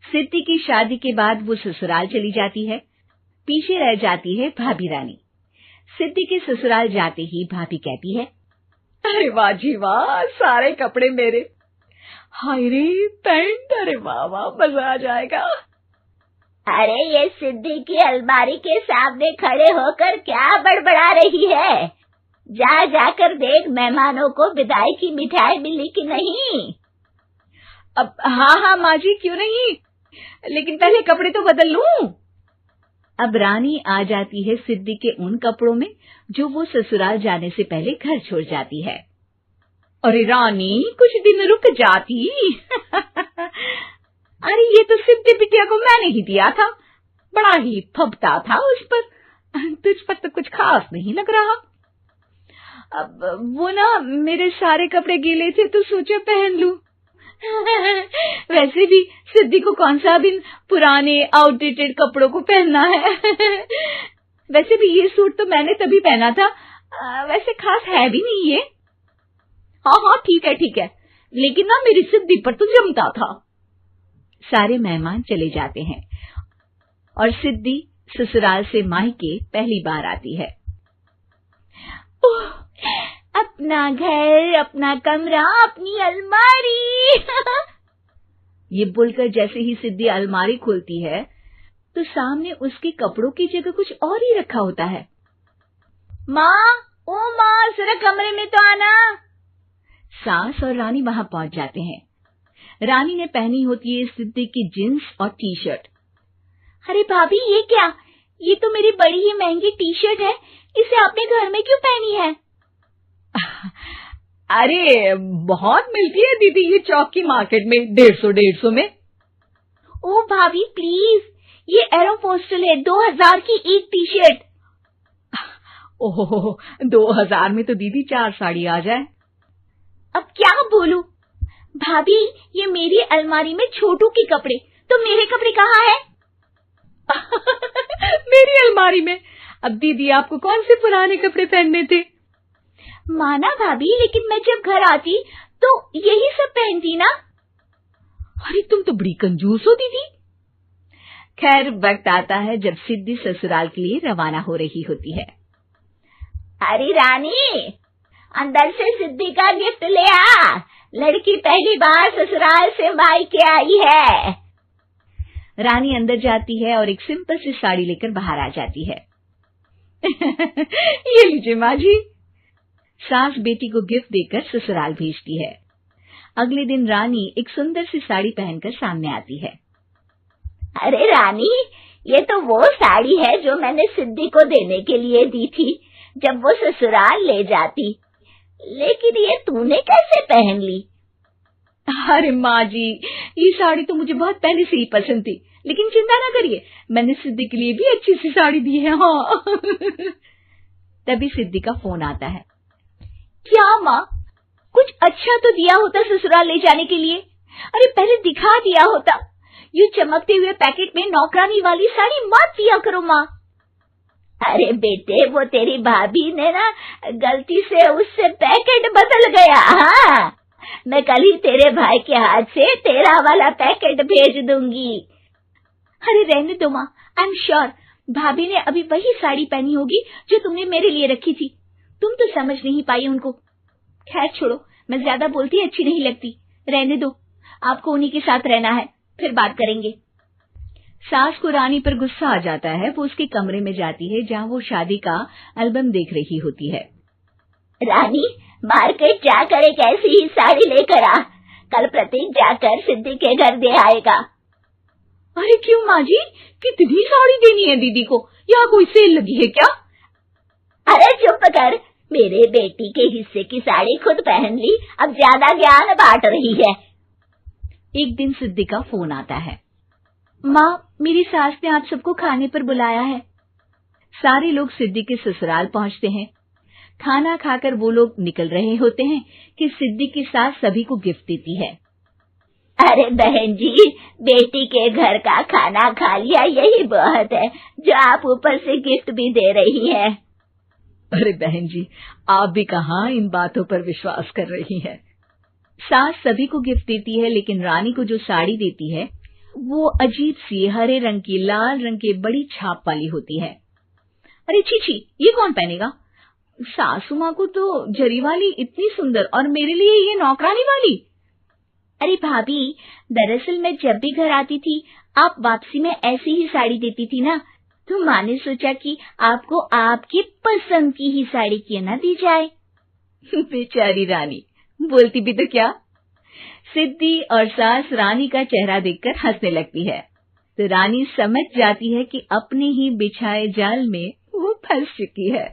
सिद्धि की शादी के बाद वो ससुराल चली जाती है। पीछे रह जाती है भाभी रानी। सिद्धि के ससुराल जाते ही भाभी कहती है, अरे वाह जी वाह, सारे कपड़े मेरे। हाय रे पैंट, अरे वाह वाह, मजा आ जाएगा। अरे ये सिद्धि की अलमारी के सामने खड़े होकर क्या बड़बड़ा रही है? जाकर देख मेहमानों को विदाई की मिठाई मिली कि नहीं। अब हाँ माँ जी, क्यों नहीं, लेकिन पहले कपड़े तो बदल लूं। अब रानी आ जाती है सिद्धि के उन कपड़ों में जो वो ससुराल जाने से पहले घर छोड़ जाती है। अरे रानी, कुछ दिन रुक जाती। अरे ये तो सिद्धि बिटिया को मैंने ही दिया था, बड़ा ही फबता था उस पर, तुझ पर तो कुछ खास नहीं लग रहा। अब वो ना मेरे सारे कपड़े गीले थे तो सोचा पहन लूं। वैसे भी सिद्धि को कौन सा दिन पुराने आउटडेटेड कपड़ों को पहनना है। वैसे भी ये सूट तो मैंने तभी पहना था, वैसे खास है भी नहीं ये। हाँ ठीक है, लेकिन ना मेरी सिद्धि पर तो जमता था। सारे मेहमान चले जाते हैं और सिद्धि ससुराल से मायके पहली बार आती है। अपना घर, अपना कमरा, अपनी अलमारी। ये बोलकर जैसे ही सिद्धि अलमारी खोलती है तो सामने उसके कपड़ों की जगह कुछ और ही रखा होता है। माँ, जरा कमरे में तो आना। सास और रानी वहां पहुंच जाते हैं। रानी ने पहनी होती है सिद्धि की जींस और टी शर्ट। अरे भाभी, ये क्या? ये तो मेरी बड़ी ही महंगी टी शर्ट है, इसे आपने घर में क्यों पहनी है? अरे बहुत मिलती है दीदी ये चौक की मार्केट में, 150 में। ओ भाभी प्लीज, ये एरोपोस्टल है, 2000 की एक टी शर्ट। ओहो, 2000 में तो दीदी 4 साड़ी आ जाए। अब क्या बोलूं? भाभी, ये मेरी अलमारी में छोटू के कपड़े, तो मेरे कपड़े कहाँ हैं? मेरी अलमारी में? अब दीदी आपको कौन से पुराने कपड़े पहनने थे? माना भाभी, लेकिन मैं जब घर आती तो यही सब पहनती ना। अरे तुम तो बड़ी कंजूस हो दीदी। खैर, वक्त आता है जब सिद्धि ससुराल के लिए रवाना हो रही होती है। अरे रानी, अंदर से सिद्धि का गिफ्ट ले आ, लड़की पहली बार ससुराल से मायके आई है। रानी अंदर जाती है और एक सिंपल सी साड़ी लेकर बाहर आ जाती है। ये लीजिए माँ जी। सास बेटी को गिफ्ट देकर ससुराल भेजती है। अगले दिन रानी एक सुंदर सी साड़ी पहनकर सामने आती है। अरे रानी, ये तो वो साड़ी है जो मैंने सिद्धि को देने के लिए दी थी जब वो ससुराल ले जाती, लेकिन ये तूने कैसे पहन ली? अरे माँ जी, ये साड़ी तो मुझे बहुत पहले से ही पसंद थी, लेकिन चिंता ना करिए, मैंने सिद्धि के लिए भी अच्छी सी साड़ी दी है। हाँ। तभी सिद्धि का फोन आता है। क्या माँ, कुछ अच्छा तो दिया होता ससुराल ले जाने के लिए। अरे पहले दिखा दिया होता। ये चमकते हुए पैकेट में नौकरानी वाली साड़ी मत दिया करो माँ। अरे बेटे, वो तेरी भाभी ने ना गलती से उससे पैकेट बदल गया। हाँ, मैं कल ही तेरे भाई के हाथ से तेरा वाला पैकेट भेज दूंगी। अरे रहने दो माँ, आई एम श्योर भाभी ने अभी वही साड़ी पहनी होगी जो तुमने मेरे लिए रखी थी। तुम तो समझ नहीं पाई उनको। खैर छोड़ो, मैं ज्यादा बोलती अच्छी नहीं लगती, रहने दो, आपको उन्हीं के साथ रहना है, फिर बात करेंगे। सास को रानी पर गुस्सा आ जाता है। वो उसके कमरे में जाती है जहाँ वो शादी का एल्बम देख रही होती है। रानी, मार्केट जाकर एक ऐसी ही साड़ी लेकर आ, कल प्रतीक जाकर सिद्धि के घर दे आएगा। अरे क्यों माँ जी, कितनी साड़ी देनी है दीदी को? यहाँ कोई सेल लगी है क्या? अरे चुप कर, मेरे बेटी के हिस्से की साड़ी खुद पहन ली, अब ज्यादा ज्ञान बांट रही है। एक दिन सिद्धि का फोन आता है। माँ, मेरी सास ने आप सबको खाने पर बुलाया है। सारे लोग सिद्धि के ससुराल पहुँचते हैं। खाना खाकर वो लोग निकल रहे होते हैं कि सिद्धि की सास सभी को गिफ्ट देती है। अरे बहन जी, बेटी के घर का खाना खा लिया, यही बहुत है जो आप ऊपर से गिफ्ट भी दे रही है। अरे बहन जी, आप भी कहाँ इन बातों पर विश्वास कर रही हैं। सास सभी को गिफ्ट देती है, लेकिन रानी को जो साड़ी देती है वो अजीब सी हरे रंग की लाल रंग के बड़ी छाप वाली होती है। अरे छी, ये कौन पहनेगा? सासू माँ को तो जरी वाली इतनी सुंदर, और मेरे लिए ये नौकरानी वाली। अरे भाभी, दरअसल मैं जब भी घर आती थी आप वापसी में ऐसी ही साड़ी देती थी ना, तो माँ ने सोचा कि आपको आपकी पसंद की ही साड़ी क्यों ना दी जाए। बेचारी रानी, बोलती भी तो क्या। सिद्धि और सास रानी का चेहरा देखकर हंसने लगती है, तो रानी समझ जाती है कि अपने ही बिछाए जाल में वो फंस चुकी है।